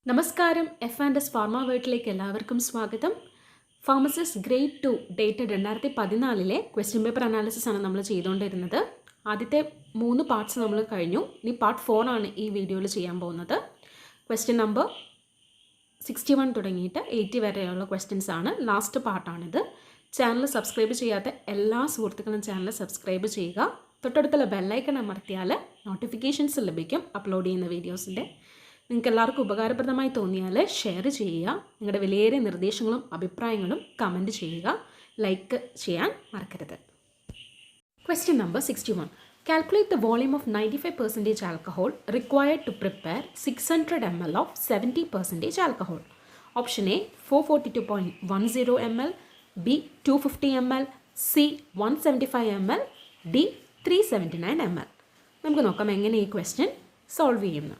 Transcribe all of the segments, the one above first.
നമസ്കാരം. F&S pharma വേൾഡിലേക്ക് എല്ലാവർക്കും സ്വാഗതം. Pharmacist grade 2 dated 2014 question paper analysis ആണ് നമ്മൾ ചെയ്തുകൊണ്ടിരുന്നത്. ആദ്യത്തെ 3 പാർട്സ് നമ്മൾ കഴിഞ്ഞു. ഇനി പാർട്ട് 4 ആണ് ഈ വീഡിയോയിൽ ചെയ്യാൻ പോകുന്നത്. ക്വസ്റ്റ്യൻ നമ്പർ 61 തുടങ്ങിയിട്ട് 80 വരെയുള്ള ക്വസ്റ്റ്യൻസ് ആണ്. ലാസ്റ്റ് പാർട്ടാണിത്. ചാനൽ സബ്സ്ക്രൈബ് ചെയ്യാത്ത എല്ലാ സുഹൃത്തുക്കളും ചാനൽ സബ്സ്ക്രൈബ് ചെയ്യുക. തൊട്ടടുത്തുള്ള ബെല്ലൈക്കൺ അമർത്തിയാൽ നോട്ടിഫിക്കേഷൻസ് ലഭിക്കും അപ്ലോഡ് ചെയ്യുന്ന വീഡിയോസിൻ്റെ. നിങ്ങൾക്ക് എല്ലാവർക്കും ഉപകാരപ്രദമായി തോന്നിയാൽ ഷെയർ ചെയ്യുക. നിങ്ങളുടെ വിലയേറിയ നിർദ്ദേശങ്ങളും അഭിപ്രായങ്ങളും കമൻറ്റ് ചെയ്യുക. ലൈക്ക് ചെയ്യാൻ മറക്കരുത്. Question number 61. Calculate the volume of 95% alcohol required to prepare 600 ml of 70% alcohol. Option A 442.10 ml, B 250 ml, C 175 ml, D 379 ml. നമുക്ക് നോക്കാം എങ്ങനെ ഈ ക്വസ്റ്റ്യൻ സോൾവ് ചെയ്യുന്നു.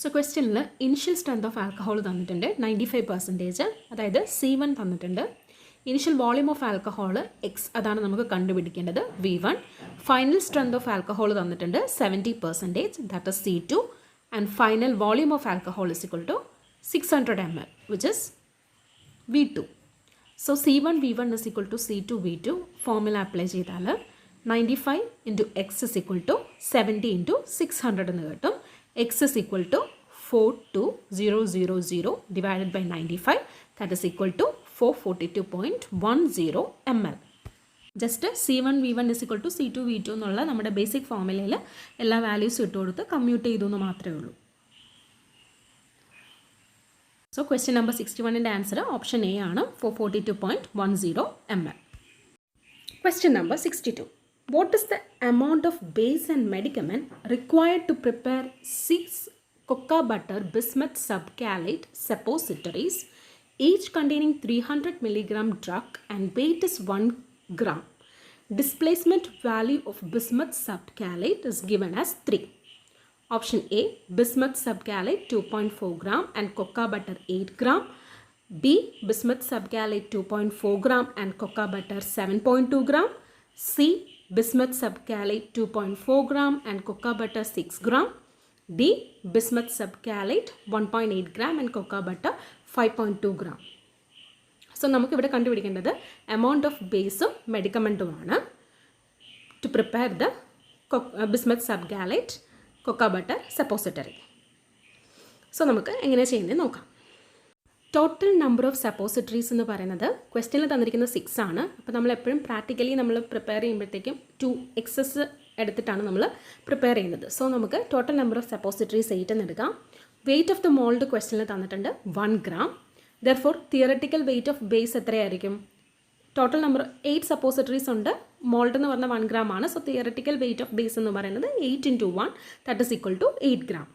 സോ ക്വസ്റ്റ്യനിൽ ഇനിഷ്യൽ സ്ട്രെങ്ത് ഓഫ് ആൽക്കഹോൾ തന്നിട്ടുണ്ട് 95%, അതായത് C1 തന്നിട്ടുണ്ട്. Initial volume of alcohol X, അതാണ് നമുക്ക് കണ്ടുപിടിക്കേണ്ടത്, V1. Final strength of alcohol തന്നിട്ടുണ്ട് 70%, that is C2. And final volume of alcohol is equal to 600 ml, which is V2. So C1 V1 is equal to C2 V2. Formula apply ചെയ്താൽ 95 into X is equal to 70 into 600 എന്ന് കിട്ടും. X is equal to 42000 divided by 95, that is equal to 442.10 ml. Just C1 V1 is equal to C2 V2 എന്നുള്ള നമ്മുടെ basic ഫോർമുലയിൽ എല്ലാ വാല്യൂസും ഇട്ട് കൊടുത്ത് commute ചെയ്തു എന്ന് മാത്രമേ ഉള്ളൂ. സോ ക്വസ്റ്റ്യൻ നമ്പർ 61ൻ്റെ ആൻസർ ഓപ്ഷൻ എ ആണ്, 442.10 ml. Question number 62. What is the amount of base and medicament required to prepare 6 cocoa butter bismuth subcalate suppositories, each containing 300 mg drug and weight is 1 gram? Displacement value of bismuth subcalate is given as 3. Option A, bismuth subcalate 2.4 gram and cocoa butter 8 gram. B, bismuth subcalate 2.4 gram and cocoa butter 7.2 gram. C, bismuth subcalate 2.4 gram and cocoa butter 6 gram. D, bismuth subcalate 1.8 gram and cocoa butter 5.2 gram. So നമുക്കിവിടെ കണ്ടുപിടിക്കേണ്ടത് amount of ബേസും മെഡിക്കമെൻറ്റുമാണ് to prepare the bismuth subgallate cocoa butter suppository. So നമുക്ക് എങ്ങനെ ചെയ്യുന്നത് നോക്കാം. Total number of suppositories എന്ന് പറയുന്നത് ക്വസ്റ്റ്യനിൽ തന്നിരിക്കുന്നത് 6 ആണ്. അപ്പോൾ നമ്മൾ എപ്പോഴും പ്രാക്ടിക്കലി നമ്മൾ പ്രിപ്പയർ ചെയ്യുമ്പോഴത്തേക്കും 2 എക്സസ് എടുത്തിട്ടാണ് നമ്മൾ പ്രിപ്പയർ ചെയ്യുന്നത്. സോ നമുക്ക് ടോട്ടൽ നമ്പർ ഓഫ് സപ്പോസിറ്ററീസ് 8 എന്ന് എടുക്കാം. വെയിറ്റ് ഓഫ് ദ മോൾഡ് ക്വസ്റ്റ്യനിൽ തന്നിട്ടുണ്ട് 1 gram. Therefore theoretical weight of base എത്രയായിരിക്കും? ടോട്ടൽ നമ്പർ 8 സപ്പോസിറ്ററീസ് ഉണ്ട്, മോൾഡ് എന്ന് പറഞ്ഞാൽ 1 gram ആണ്. So theoretical weight of base എന്ന് പറയുന്നത് 8 into 1, that is equal to 8 gram.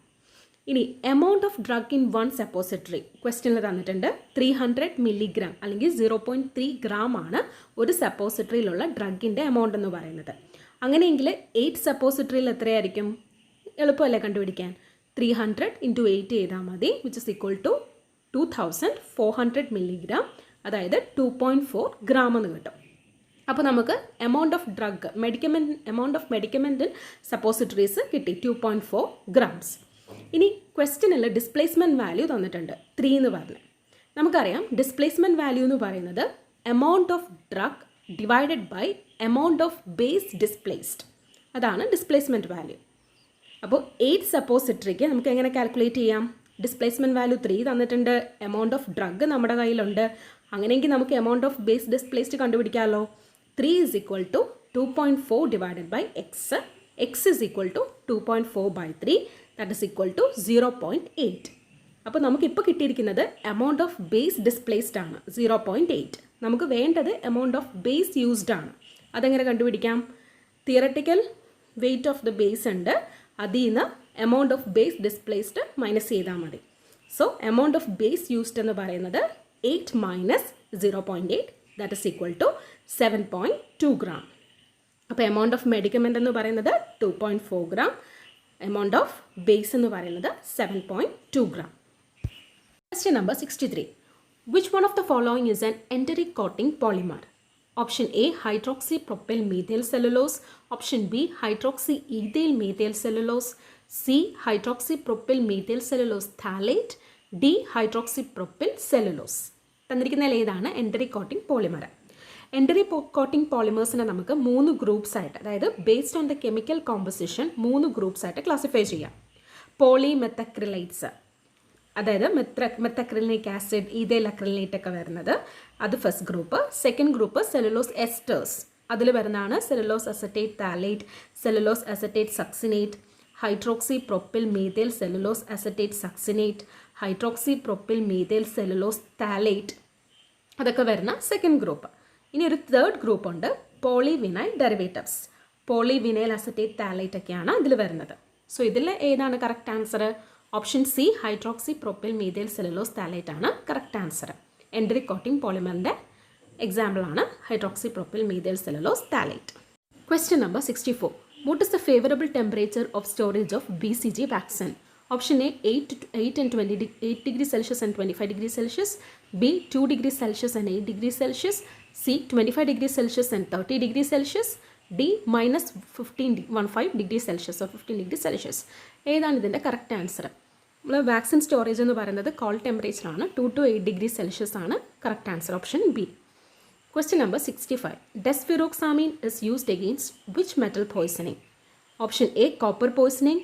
ഇനി amount of drug in 1 suppository ക്വസ്റ്റ്യനിൽ തന്നിട്ടുണ്ട് 300 mg അല്ലെങ്കിൽ 0.3 gram ആണ് ഒരു സപ്പോസിറ്ററിയിലുള്ള ഡ്രഗിൻ്റെ എമൗണ്ട് എന്ന് പറയുന്നത്. അങ്ങനെയെങ്കിൽ 8 സപ്പോസിറ്ററിയിൽ എത്രയായിരിക്കും? എളുപ്പമല്ലേ കണ്ടുപിടിക്കാൻ. 300 into 8 ചെയ്താൽ മതി, which is equal to 2400 mg, അതായത് 2.4 gram എന്ന് കിട്ടും. അപ്പോൾ നമുക്ക് amount of drug amount of medicament suppositories കിട്ടി 2.4 grams. ഇനി ക്വസ്റ്റ്യനിൽ ഡിസ്പ്ലേസ്മെൻറ്റ് വാല്യൂ തന്നിട്ടുണ്ട് 3 എന്ന് പറഞ്ഞ്. നമുക്കറിയാം ഡിസ്പ്ലേസ്മെൻറ്റ് വാല്യൂ എന്ന് പറയുന്നത് amount of drug divided by amount of base displaced, അതാണ് ഡിസ്പ്ലേസ്മെൻറ്റ് വാല്യൂ. അപ്പോൾ 8 സപ്പോസിറ്ററിക്ക് നമുക്ക് എങ്ങനെ കാൽക്കുലേറ്റ് ചെയ്യാം? ഡിസ്പ്ലേസ്മെൻറ്റ് വാല്യൂ 3 തന്നിട്ടുണ്ട്, എമൗണ്ട് ഓഫ് ഡ്രഗ് നമ്മുടെ കയ്യിലുണ്ട്. അങ്ങനെയെങ്കിൽ നമുക്ക് എമൗണ്ട് ഓഫ് ബേസ് ഡിസ്പ്ലേസ്ഡ് കണ്ടുപിടിക്കാമല്ലോ. 3 is equal to 2.4 divided by x. x is equal to 2.4 by 3, that is equal to 0.8. അപ്പോൾ നമുക്കിപ്പോൾ കിട്ടിയിരിക്കുന്നത് എമൗണ്ട് ഓഫ് ബേസ് ഡിസ്പ്ലേസ്ഡ് ആണ് 0.8. നമുക്ക് വേണ്ടത് എമൗണ്ട് ഓഫ് ബേസ് യൂസ്ഡ് ആണ്. അതെങ്ങനെ കണ്ടുപിടിക്കാം? Theoretical weight of the base ഉണ്ട്, അതിൽ നിന്ന് amount of base displaced minus ചെയ്താൽ മതി. So amount of base used എന്ന് പറയുന്നത് 8 minus 0.8, that is equal to 7.2 gram. അപ്പോൾ എമൗണ്ട് ഓഫ് മെഡിക്കമെൻ്റ് എന്ന് പറയുന്നത് 2.4 gram, എമൗണ്ട് ഓഫ് ബേസ് എന്ന് പറയുന്നത് 7.2 gram. Question number 63. Which one of the following is an enteric coating polymer? Option A, hydroxypropyl methyl cellulose. Option B, hydroxyethyl methyl cellulose. C, hydroxypropyl methyl cellulose phthalate. D hydroxy propyl cellulose. തന്നിരിക്കുന്നതിൽ ഏതാണ് enteric coating polymer? Enteric coating പോളിമേഴ്സിനെ നമുക്ക് 3 groups ആയിട്ട്, അതായത് based on the chemical composition 3 groups ആയിട്ട് classify ചെയ്യാം. Polymethacrylates, അതായത് മെത്തക്രിലിനിക് acid, ethyl അക്രിലിനേറ്റ് ഒക്കെ വരുന്നത്, അത് first group. Second group cellulose esters, അതിൽ വരുന്നതാണ് cellulose acetate phthalate, cellulose acetate succinate, hydroxy propyl methyl cellulose acetate succinate, hydroxy propyl methyl cellulose phthalate, അതൊക്കെ വരുന്ന സെക്കൻഡ് ഗ്രൂപ്പ്. ഇനി ഒരു തേർഡ് ഗ്രൂപ്പ് ഉണ്ട്, polyvinyl derivatives. Polyvinyl acetate phthalate ഒക്കെയാണ് ഇതിൽ വരുന്നത്. സോ ഇതിൽ ഏതാണ് correct answer? Option C hydroxy propyl methyl cellulose phthalate ആണ് കറക്റ്റ് ആൻസർ. എൻഡറി കോട്ടിംഗ് പോളിമറിൻ്റെ എക്സാമ്പിളാണ് hydroxy propyl methyl cellulose phthalate. Question number 64. What is the favorable temperature of storage of BCG vaccine? Option A 8 and 8 degrees Celsius and 25 degrees Celsius, B 2 degrees Celsius and 8 degrees Celsius, C 25 degrees Celsius and 30 degrees Celsius, D minus 15 degrees Celsius or 15 degrees Celsius. ഏതാണ് ഇതിൻ്റെ correct answer? നമ്മൾ vaccine storage എന്ന് പറയുന്നത് called ടെമ്പറേച്ചറാണ്. 2 to 8 degrees Celsius ആണ് correct answer. Option B. Question number 65. Desferoxamine is used against which metal poisoning? Option A copper poisoning,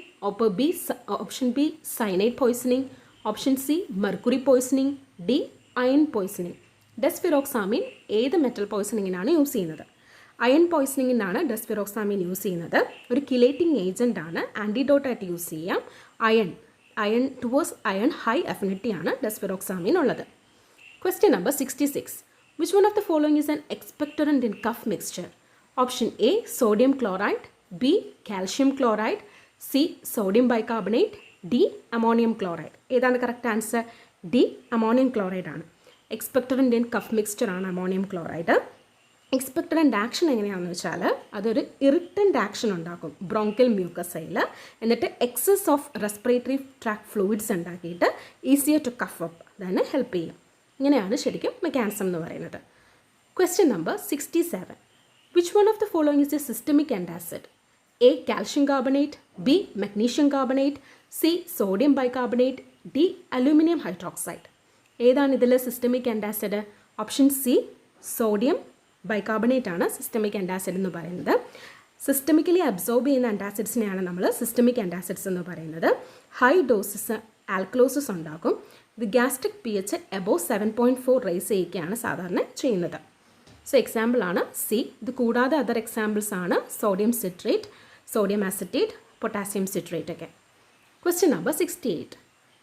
option B cyanide poisoning, option C mercury poisoning, D iron poisoning. Desferoxamine ഏത് metal പോയ്സണിങ്ങിനാണ് use ചെയ്യുന്നത്? Iron പോയ്സണിങ്ങിനാണ് ഡെസ്ഫെറോക്സാമിൻ use ചെയ്യുന്നത്. ഒരു chelating agent ആണ്, ആൻറ്റിഡോട്ടായിട്ട് use ചെയ്യാം. Iron towards iron high affinity ആണ് ഡെസ്ഫെറോക്സാമിൻ ഉള്ളത്. Question number 66. Which one of the following is an expectorant in cough mixture? Option A sodium chloride, B calcium chloride, C sodium bicarbonate, D ammonium chloride. ഏതാണ് correct answer? D ammonium chloride ആണ്. Expectorant in cough mixture ആണ് ammonium chloride. Expectorant action എങ്ങനെയാണെന്ന് വെച്ചാൽ അതൊരു irritant action ഉണ്ടാക്കും bronchial മ്യൂക്കസയിൽ. എന്നിട്ട് excess of respiratory tract fluids ഉണ്ടാക്കിയിട്ട് ഈസിയർ ടു കഫ് അപ്പ് അതിനെ ഹെൽപ്പ് ചെയ്യും. ഇങ്ങനെയാണ് ശരിക്കും മെക്കാനിസം എന്ന് പറയുന്നത്. Question number 67. Which one of the following is a systemic antacid? A calcium carbonate, b magnesium carbonate, c sodium bicarbonate, d aluminium hydroxide. ഏതാണ് ഇതിൽ systemic antacid? Option C sodium bicarbonate ആണ് systemic antacid എന്ന് പറയുന്നത്. Systemically absorb ചെയ്യുന്ന ആൻറ്റാസിഡ്സിനെയാണ് നമ്മൾ systemic antacids എന്ന് പറയുന്നത്. High doses alkalosis ഉണ്ടാക്കും. ഇത് ഗ്യാസ്ട്രിക് pH എബോവ് 7.4 റൈസ് ചെയ്യുകയാണ് സാധാരണ ചെയ്യുന്നത്. സോ എക്സാമ്പിളാണ് സി. ഇത് കൂടാതെ അതർ എക്സാമ്പിൾസ് ആണ് sodium citrate, sodium acetate, potassium citrate ഒക്കെ. Question number 68.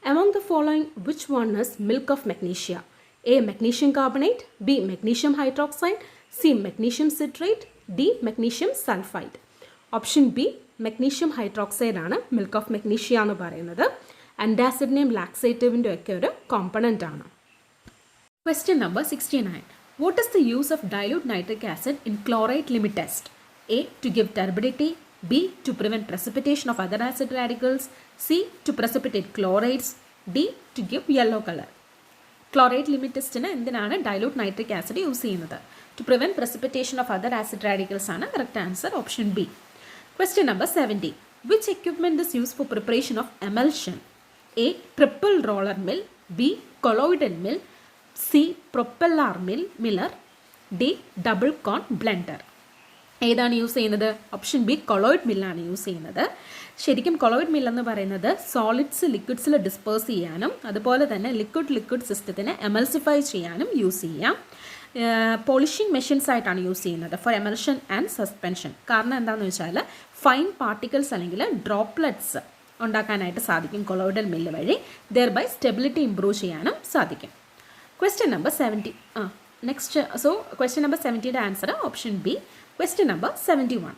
Among the following, which one is milk of magnesia? A magnesium carbonate, B magnesium hydroxide, C magnesium citrate, D magnesium sulfide. Option B magnesium hydroxide ആണ് milk of മെഗ്നീഷ്യ എന്ന് പറയുന്നത്. ആൻറ്റാസിഡിൻ്റെയും ലാക്സേറ്റീവിൻ്റെ ഒക്കെ ഒരു component ആണ്. Question number 69. What is the use of dilute nitric acid in chloride limit test? A to give turbidity, B to prevent precipitation of other acid radicals, C to precipitate chlorides, D to give yellow color. Chloride limit ടെസ്റ്റിന് എന്തിനാണ് dilute nitric acid use ചെയ്യുന്നത്? To prevent precipitation of other acid radicals ആണ് correct answer. Option B. Question number 70. Which equipment is used for preparation of emulsion? A triple roller mill, B colloidal mill, C propeller miller, D double cone blender. ഏതാണ് use ചെയ്യുന്നത്? Option B colloid മില്ലാണ് use ചെയ്യുന്നത്. ശരിക്കും colloid മില്ലെന്ന് പറയുന്നത് solids ലിക്വിഡ്സിൽ disperse ചെയ്യാനും അതുപോലെ തന്നെ liquid സിസ്റ്റത്തിനെ emulsify ചെയ്യാനും use ചെയ്യാം. പോളിഷിംഗ് മെഷീൻസ് ആയിട്ടാണ് യൂസ് ചെയ്യുന്നത് ഫോർ എമൽഷൻ ആൻഡ് സസ്പെൻഷൻ. കാരണം എന്താണെന്ന് വെച്ചാൽ ഫൈൻ പാർട്ടിക്കിൾസ് അല്ലെങ്കിൽ ഡ്രോപ്ലെറ്റ്സ് ഉണ്ടാക്കാനായിട്ട് സാധിക്കും കൊളോയിഡൽ മില്ല് വഴി. ദെയർബൈ സ്റ്റെബിലിറ്റി ഇംപ്രൂവ് ചെയ്യാനും സാധിക്കും. Question number 70. Next question number 70യുടെ answer option B. Question number 71.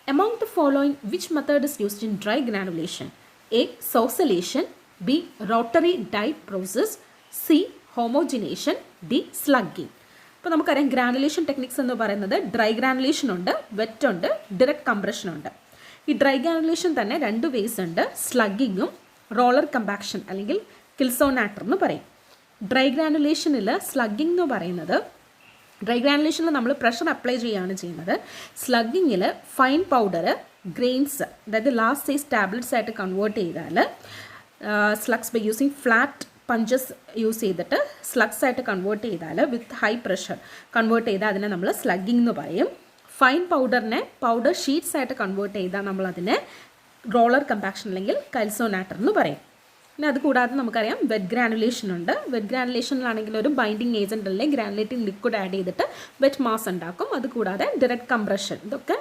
Among the following, which method is used in dry granulation? A. Saucellation, B. Rotary dye process, C. Homogenation, D. Slugging. അപ്പോൾ നമുക്കറിയാം granulation techniques എന്ന് പറയുന്നത് dry granulation ഉണ്ട്, wet ഉണ്ട്, direct compression ഉണ്ട്. ഈ dry granulation തന്നെ 2 vase ഉണ്ട്, സ്ലഗ്ഗിങ്ങും റോളർ കമ്പാക്ഷൻ അല്ലെങ്കിൽ കിൽസോനാറ്റർ എന്ന് പറയും. ഡ്രൈ ഗ്രാനുലേഷനിൽ സ്ലഗ്ഗിംഗ് എന്ന് പറയുന്നത് ഡ്രൈ ഗ്രാനുലേഷനിൽ നമ്മൾ പ്രഷർ അപ്ലൈ ചെയ്യുകയാണ് ചെയ്യുന്നത്. സ്ലഗ്ഗിങ്ങിൽ ഫൈൻ പൗഡർ ഗ്രെയിൻസ് അതായത് ലാർജ് സൈസ് ടാബ്ലറ്റ്സ് ആയിട്ട് കൺവേർട്ട് ചെയ്താൽ slugs by using flat punches use ചെയ്തിട്ട് സ്ലഗ്സ് ആയിട്ട് കൺവേർട്ട് ചെയ്താൽ വിത്ത് ഹൈ പ്രഷർ കൺവേർട്ട് ചെയ്താൽ അതിനെ നമ്മൾ സ്ലഗിംഗ് എന്ന് പറയും. ഫൈൻ പൗഡറിനെ പൗഡർ ഷീറ്റ്സ് ആയിട്ട് കൺവേർട്ട് ചെയ്താൽ നമ്മളതിനെ റോളർ കമ്പാക്ഷൻ അല്ലെങ്കിൽ കൽസോനാറ്റർ എന്ന് പറയും. പിന്നെ അതുകൂടാതെ നമുക്കറിയാം വെറ്റ് ഗ്രാനുലേഷൻ ഉണ്ട്. വെറ്റ് ഗ്രാനുലേഷനിലാണെങ്കിൽ ഒരു ബൈൻഡിങ് ഏജൻറ്റ് അല്ലെങ്കിൽ ഗ്രാനുലേറ്റിംഗ് ലിക്വിഡ് ആഡ് ചെയ്തിട്ട് വെറ്റ് മാസ് ഉണ്ടാക്കും. അതുകൂടാതെ ഡയറക്റ്റ് കംപ്രഷൻ, ഇതൊക്കെ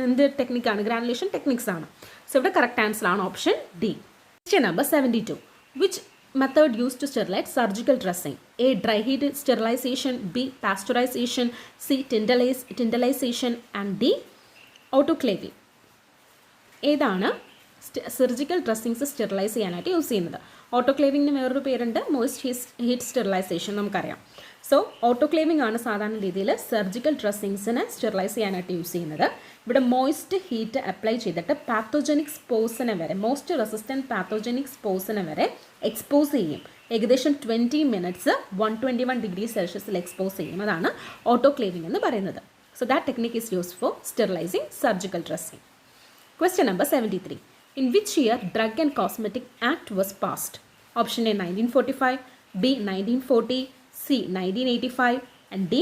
എന്ത് ടെക്നിക്കാണ്? ഗ്രാനുലേഷൻ ടെക്നിക്സ് ആണ്. സോ ഇവിടെ കറക്റ്റ് ആൻസർ ആണ് option D. Question number 72. Which method used to sterilize surgical dressing? A. Dry heat sterilization, B. Pasteurization, C. Tindelization and D. Autoclaving. ഏതാണ് surgical dressings sterilise ചെയ്യാനായിട്ട് use ചെയ്യുന്നത്? ഓട്ടോക്ലേവിങ്ങിന് വേറൊരു പേരുണ്ട്, moist heat sterilisation നമുക്കറിയാം. So autoclaving ആണ് സാധാരണ രീതിയിൽ surgical ഡ്രസ്സിങ്സിനെ sterilise ചെയ്യാനായിട്ട് യൂസ് ചെയ്യുന്നത്. ഇവിടെ മോയിസ്റ്റ് ഹീറ്റ് അപ്ലൈ ചെയ്തിട്ട് പാത്തോജനിക് സ്പോസിനെ വരെ, മോസ്റ്റ് റെസിസ്റ്റൻറ്റ് പാത്തോജനിക് സ്പോസിനെ വരെ എക്സ്പോസ് ചെയ്യും. ഏകദേശം 20 മിനിറ്റ്സ് 121 ഡിഗ്രി സെൽഷ്യസിൽ എക്സ്പോസ് ചെയ്യും. അതാണ് ഓട്ടോക്ലേവിംഗ് എന്ന് പറയുന്നത്. So that technique is used for sterilising surgical dressing. Question number 73. In which year Drug and Cosmetic Act was passed? Option A 1945, B 1940, C 1985 and D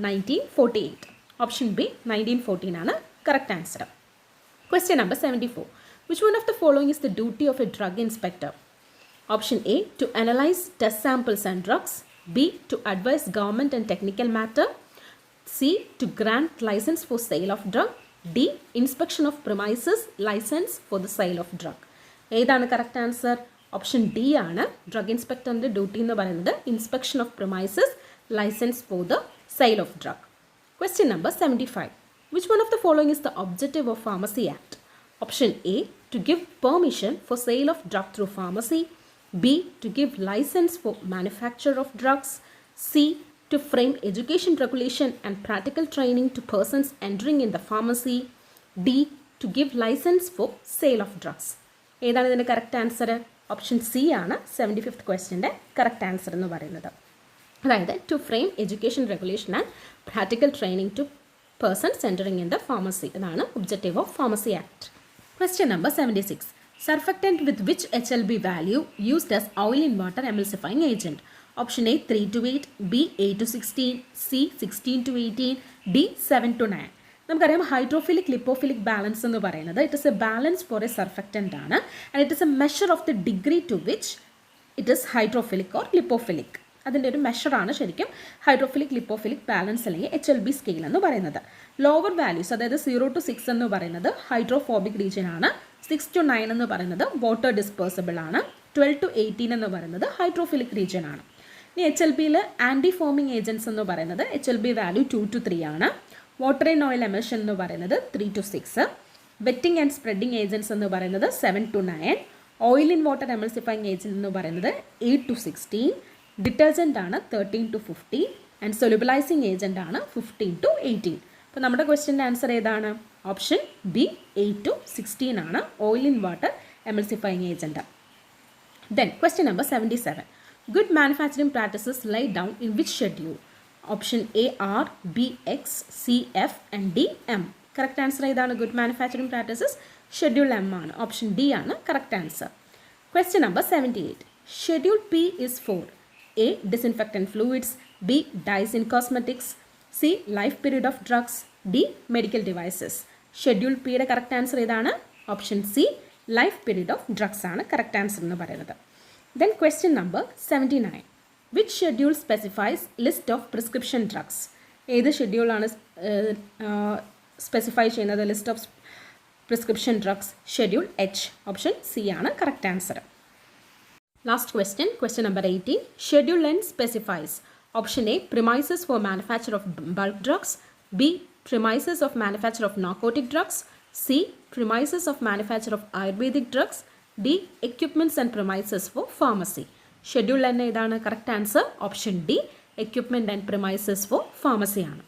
1948. Option B 1914 ആണ് correct answer. Question number 74. Which one of the following is the duty of a drug inspector? Option A to analyze test samples and drugs, B to advise government and technical matter, C to grant license for sale of drug, D. Inspection of premises, license for the sale of drug. ഏതാണ് correct answer? Option D ആണ്. Drug ഇൻസ്പെക്ടറിൻ്റെ duty എന്ന് പറയുന്നത് inspection of premises, license for the sale of drug. Question number 75. Which one of the following is the objective of Pharmacy Act? Option A to give permission for sale of drug through pharmacy, B to give license for manufacture of drugs, C to frame education regulation and practical training to persons entering in the pharmacy, D to give license for sale of drugs. ഏതാണ് ഇതിൻ്റെ correct answer? Option C ആണ് 75th ക്വസ്റ്റ്യൻ്റെ correct answer എന്ന് പറയുന്നത്. അതായത് to frame education regulation and practical training to persons entering in the pharmacy. ഇതാണ് objective of pharmacy act. Question number 76. Surfactant with which HLB value used as oil in water emulsifying agent? Option A 3 to 8, B 8 to 16, C 16 to 18, D 7 to 9. നമുക്കറിയാം hydrophilic lipophilic balance എന്ന് പറയുന്നത് it is a balance for a surfactant ആണ്. And it is a measure of the degree to which it is hydrophilic or lipophilic. അതിൻ്റെ ഒരു മെഷറാണ് ശരിക്കും hydrophilic lipophilic balance അല്ലെങ്കിൽ HLB scale എന്ന് പറയുന്നത്. ലോവർ വാല്യൂസ് അതായത് 0 to 6 എന്ന് പറയുന്നത് ഹൈഡ്രോഫോബിക് റീജിയൻ ആണ്. 6 to 9 എന്ന് പറയുന്നത് വാട്ടർ ഡിസ്പേഴ്സിബിൾ ആണ്. 12 to 18 എന്ന് പറയുന്നത് ഹൈഡ്രോഫിലിക് റീജിയൻ ആണ്. ഇനി HLBയിൽ ആൻറ്റി ഫോമിങ് ഏജൻറ്റ്സ് എന്ന് പറയുന്നത് HLB വാല്യൂ 2 to 3 ആണ്. വാട്ടർ ആൻഡ് ഓയിൽ എമിഷൻ എന്ന് പറയുന്നത് 3 to 6. Wetting and spreading agents എന്ന് പറയുന്നത് 7 to 9. Oil in water emulsifying agent എന്ന് പറയുന്നത് 8 to 16. ഡിറ്റർജൻ്റ് ആണ് 13 to 15. ആൻഡ് സൊലുബിലൈസിങ് ഏജൻറ്റ് ആണ് 15 to 18. അപ്പോൾ നമ്മുടെ ക്വസ്റ്റ്യൻ്റെ ആൻസർ ഏതാണ്? ഓപ്ഷൻ ബി 8 to 16 ആണ് oil in water emulsifying agent. Then question number 77. Good manufacturing practices laid down in which schedule? Option A R, B X, C F and D M. Correct answer ഏതാണ്? Good manufacturing practices schedule M ആണ്. Option D ആണ് correct answer. Question number 78. Schedule P is for A. Disinfectant fluids, B. Dyes in cosmetics, C. Life period of drugs, D. Medical devices. Schedule P യുടെ correct answer ഏതാണ്? Option C. Life period of drugs ആണ് correct answer എന്ന് പറയുന്നത്. Then question number 79. Which schedule specifies list of prescription drugs? ഏത് ഷെഡ്യൂളാണ് specify ചെയ്യുന്നത് list of prescription drugs? Schedule H. Option C ആണ് correct answer. Last question, question number 18. Schedule N specifies option A premises for manufacture of bulk drugs, B premises of manufacture of narcotic drugs, C premises of manufacture of ayurvedic drugs, D equipments and premises for pharmacy. Schedule N ഏതാണ്? Correct answer option D equipment and premises for pharmacy ആണ്.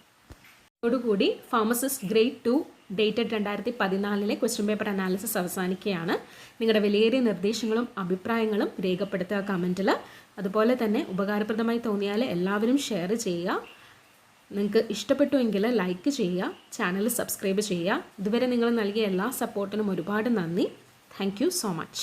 അതോടുകൂടി pharmacist grade 2 dated 2014 question paper analysis അവസാനിക്കുകയാണ്. നിങ്ങളുടെ വിലയേറിയ നിർദ്ദേശങ്ങളും അഭിപ്രായങ്ങളും രേഖപ്പെടുത്തുക കമൻറ്റിൽ. അതുപോലെ തന്നെ ഉപകാരപ്രദമായി തോന്നിയാൽ എല്ലാവരും ഷെയർ ചെയ്യുക. നിങ്ങൾക്ക് ഇഷ്ടപ്പെട്ടുവെങ്കിൽ ലൈക്ക് ചെയ്യുക, ചാനൽ സബ്സ്ക്രൈബ് ചെയ്യുക. ഇതുവരെ നിങ്ങൾ നൽകിയ എല്ലാ സപ്പോർട്ടിനും ഒരുപാട് നന്ദി. Thank you so much.